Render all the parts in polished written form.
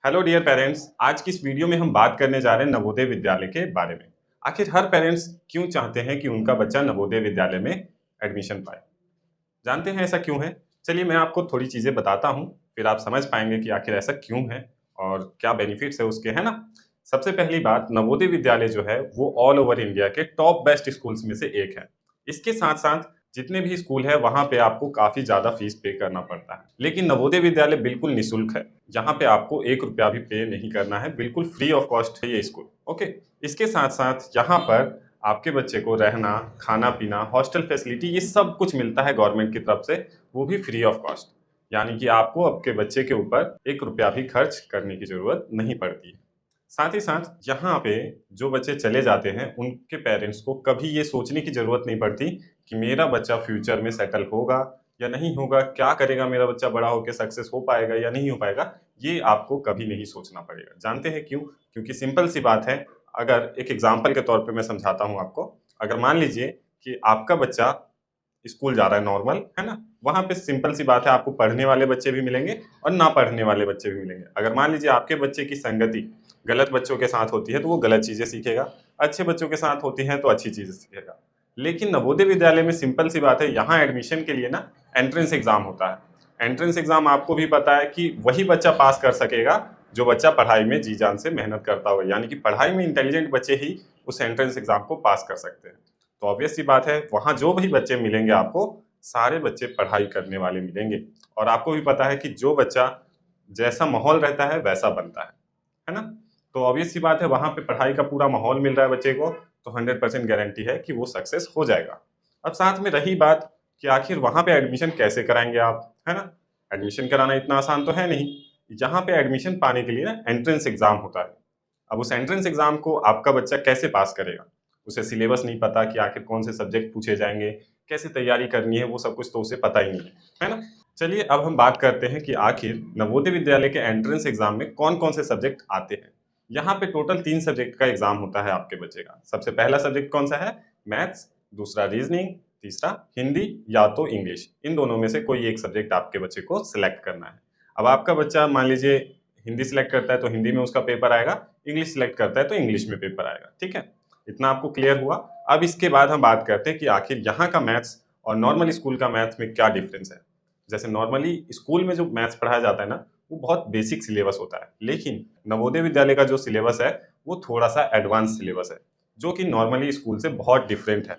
Hello dear parents, आज की इस वीडियो में हम बात करने जा रहे हैं नवोदय विद्यालय के बारे में। आखिर हर पेरेंट्स क्यों चाहते हैं कि उनका बच्चा नवोदय विद्यालय में एडमिशन पाए? जानते हैं ऐसा क्यों है? चलिए मैं आपको थोड़ी चीज़ें बताता हूँ, फिर आप समझ पाएंगे कि आखिर ऐसा क्यों है और क्या बेनिफिट्स है उसके, है ना? सबसे पहली बात, नवोदय विद्यालय जो है वो ऑल ओवर इंडिया के टॉप बेस्ट स्कूल्स में से एक है। इसके साथ-साथ जितने भी स्कूल है वहाँ पे आपको काफ़ी ज़्यादा फीस पे करना पड़ता है। लेकिन नवोदय विद्यालय बिल्कुल निःशुल्क है। यहाँ पे आपको 1 रुपया भी पे नहीं करना है, बिल्कुल फ्री ऑफ कॉस्ट है ये स्कूल, ओके? इसके साथ-साथ यहाँ पर आपके बच्चे को रहना, खाना-पीना, हॉस्टल फैसिलिटी ये सब कुछ मिलता है गवर्नमेंट की तरफ से, वो भी फ्री ऑफ कॉस्ट। यानी कि आपको आपके बच्चे के ऊपर 1 रुपया भी खर्च करने की ज़रूरत नहीं पड़ती है। साथ ही साथ यहाँ पे जो बच्चे चले जाते हैं, उनके पेरेंट्स को कभी ये सोचने की ज़रूरत नहीं पड़ती कि मेरा बच्चा फ्यूचर में सेटल होगा या नहीं होगा, क्या करेगा मेरा बच्चा बड़ा होकर, सक्सेस हो पाएगा या नहीं हो पाएगा, ये आपको कभी नहीं सोचना पड़ेगा। जानते हैं क्यों? क्योंकि सिंपल सी बात है, अगर एक एग्ज़ाम्पल के तौर पे मैं समझाता हूँ आपको। अगर मान लीजिए कि आपका बच्चा स्कूल जा रहा है नॉर्मल, है ना? वहाँ पे सिंपल सी बात है, आपको पढ़ने वाले बच्चे भी मिलेंगे और ना पढ़ने वाले बच्चे भी मिलेंगे। अगर मान लीजिए आपके बच्चे की संगति गलत बच्चों के साथ होती है, तो वो गलत चीज़ें सीखेगा, अच्छे बच्चों के साथ होती हैं, तो अच्छी चीज़ें सीखेगा। लेकिन नवोदय विद्यालय में सिंपल सी बात है, यहाँ एडमिशन के लिए ना एंट्रेंस एग्ज़ाम होता है। एंट्रेंस एग्ज़ाम आपको भी पता है कि वही बच्चा पास कर सकेगा, जो बच्चा पढ़ाई में जी-जान से मेहनत करता हो, यानी कि पढ़ाई में इंटेलिजेंट बच्चे ही उस एंट्रेंस एग्ज़ाम को पास कर सकते हैं। तो ऑब्वियस सी बात है, वहाँ जो भी बच्चे मिलेंगे आपको, सारे बच्चे पढ़ाई करने वाले मिलेंगे और आपको भी पता है कि जो बच्चा जैसा माहौल रहता है, वैसा बनता है ना? तो ऑब्वियस सी बात है, वहाँ पे पढ़ाई का पूरा माहौल मिल रहा है बच्चे को, तो 100% गारंटी है कि वो सक्सेस हो जाएगा। अब साथ में रही बात कि आखिर वहाँ पे एडमिशन कैसे कराएँगे आप, है ना? एडमिशन कराना इतना आसान तो है नहीं। यहाँ पे एडमिशन पाने के लिए ना एंट्रेंस एग्ज़ाम होता है। अब उस एंट्रेंस एग्ज़ाम को आपका बच्चा कैसे पास करेगा? उसे सिलेबस नहीं पता कि आखिर कौन से सब्जेक्ट पूछे जाएँगे, कैसे तैयारी करनी है, वो सब कुछ तो उसे पता ही नहीं है ना? चलिए अब हम बात करते हैं कि आखिर नवोदय विद्यालय के एंट्रेंस एग्ज़ाम में कौन-कौन से सब्जेक्ट आते हैं। यहाँ पे टोटल 3 सब्जेक्ट का एग्ज़ाम होता है आपके बच्चे का। सबसे पहला सब्जेक्ट कौन-सा है? मैथ्स, दूसरा रीज़निंग, तीसरा हिंदी या तो इंग्लिश। इन दोनों में से कोई एक सब्जेक्ट आपके बच्चे को सिलेक्ट करना है। अब आपका बच्चा मान लीजिए हिंदी सिलेक्ट करता है तो हिंदी में उसका पेपर आएगा, इंग्लिश सिलेक्ट करता है तो इंग्लिश में पेपर आएगा, ठीक है? इतना आपको क्लियर हुआ। अब इसके बाद हम बात करते हैं कि आखिर यहाँ का मैथ्स और नॉर्मल स्कूल का मैथ्स में क्या डिफरेंस है। जैसे नॉर्मली स्कूल में जो मैथ्स पढ़ाया जाता है ना, वो बहुत बेसिक सिलेबस होता है, लेकिन नवोदय विद्यालय का जो सिलेबस है वो थोड़ा-सा एडवांस सिलेबस है, जो कि नॉर्मली स्कूल से बहुत डिफरेंट है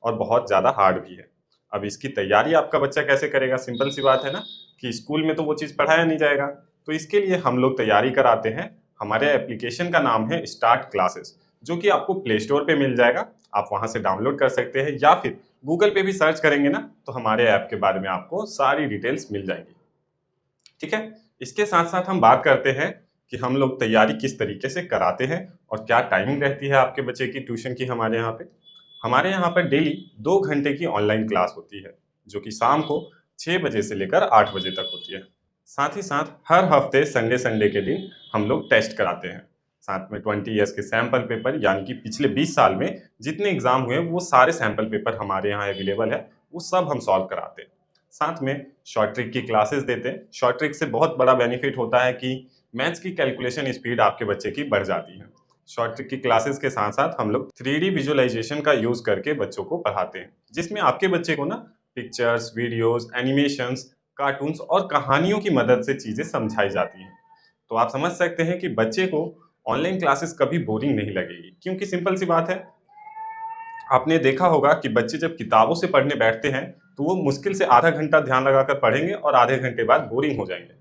और बहुत ज़्यादा हार्ड भी है। अब इसकी तैयारी आपका बच्चा कैसे करेगा? सिंपल सी बात है ना कि स्कूल में तो वो चीज़ पढ़ाया नहीं जाएगा, तो इसके लिए हम लोग तैयारी कराते हैं। हमारे एप्लीकेशन का नाम है स्टार्ट क्लासेस, जो कि आपको प्ले स्टोर पे मिल जाएगा। आप वहाँ से डाउनलोड कर सकते हैं या फिर गूगल पे भी सर्च करेंगे ना, तो हमारे ऐप के बारे में आपको सारी डिटेल्स मिल जाएंगी, ठीक है? इसके साथ-साथ हम बात करते हैं कि हम लोग तैयारी किस तरीके से कराते हैं और क्या टाइमिंग रहती है आपके बच्चे की ट्यूशन की हमारे यहाँ पे। हमारे यहाँ पर डेली 2 घंटे की ऑनलाइन क्लास होती है, जो कि शाम को 6 बजे से लेकर 8 बजे तक होती है। साथ ही साथ हर हफ्ते संडे के दिन हम लोग टेस्ट कराते हैं। साथ में 20 ईयर्स के सैंपल पेपर, यानी कि पिछले 20 साल में जितने एग्ज़ाम हुए वो सारे सैंपल पेपर हमारे यहाँ अवेलेबल है, वो सब हम सॉल्व कराते हैं। साथ में शॉर्ट ट्रिक की क्लासेस देते हैं। शॉर्ट ट्रिक से बहुत बड़ा बेनिफिट होता है कि मैथ्स की कैलकुलेशन स्पीड आपके बच्चे की बढ़ जाती है। शॉर्ट ट्रिक की क्लासेस के साथ-साथ हम लोग 3D विजुअलाइज़ेशन का यूज़ करके बच्चों को पढ़ाते हैं, जिसमें आपके बच्चे को ना पिक्चर्स, वीडियोज़, एनिमेशंस, कार्टून्स और कहानियों की मदद से चीज़ें समझाई जाती हैं। तो आप समझ सकते हैं कि बच्चे को ऑनलाइन क्लासेस कभी बोरिंग नहीं लगेगी, क्योंकि सिंपल सी बात है, आपने देखा होगा कि बच्चे जब किताबों से पढ़ने बैठते हैं, तो वो मुश्किल से आधा घंटा ध्यान लगाकर पढ़ेंगे और आधे घंटे बाद बोरिंग हो जाएँगे,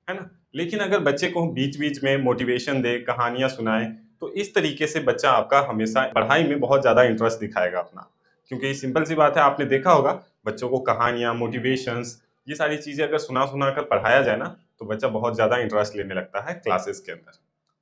है ना? लेकिन अगर बच्चे को बीच-बीच में मोटिवेशन दें, कहानियाँ सुनाएँ, तो इस तरीके से बच्चा आपका हमेशा पढ़ाई में बहुत ज़्यादा इंटरेस्ट दिखाएगा अपना। क्योंकि सिंपल सी बात है, आपने देखा होगा बच्चों को कहानियाँ, मोटिवेशंस ये सारी चीज़ें अगर सुना-सुना कर पढ़ाया जाए ना, तो बच्चा बहुत ज़्यादा इंटरेस्ट लेने लगता है क्लासेस के अंदर,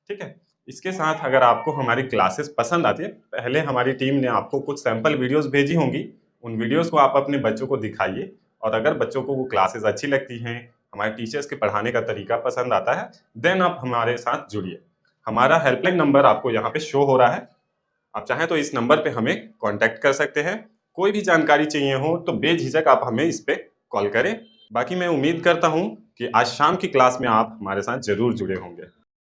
ठीक है? इसके साथ अगर आपको हमारी क्लासेस पसंद आती है, पहले हमारी टीम ने आपको कुछ सैंपल वीडियोज़ भेजी होंगी, उन वीडियोज़ को आप अपने बच्चों को दिखाइए और अगर बच्चों को वो क्लासेस अच्छी लगती हैं, हमारे टीचर्स के पढ़ाने का तरीका पसंद आता है, देन आप हमारे साथ जुड़िए। हमारा हेल्पलाइन नंबर आपको यहाँ पे शो हो रहा है, आप चाहें तो इस नंबर पे हमें कॉन्टैक्ट कर सकते हैं। कोई भी जानकारी चाहिए हो तो बेझिझक आप हमें इस पे कॉल करें। बाकी मैं उम्मीद करता हूँ कि आज शाम की क्लास में आप हमारे साथ ज़रूर जुड़े होंगे।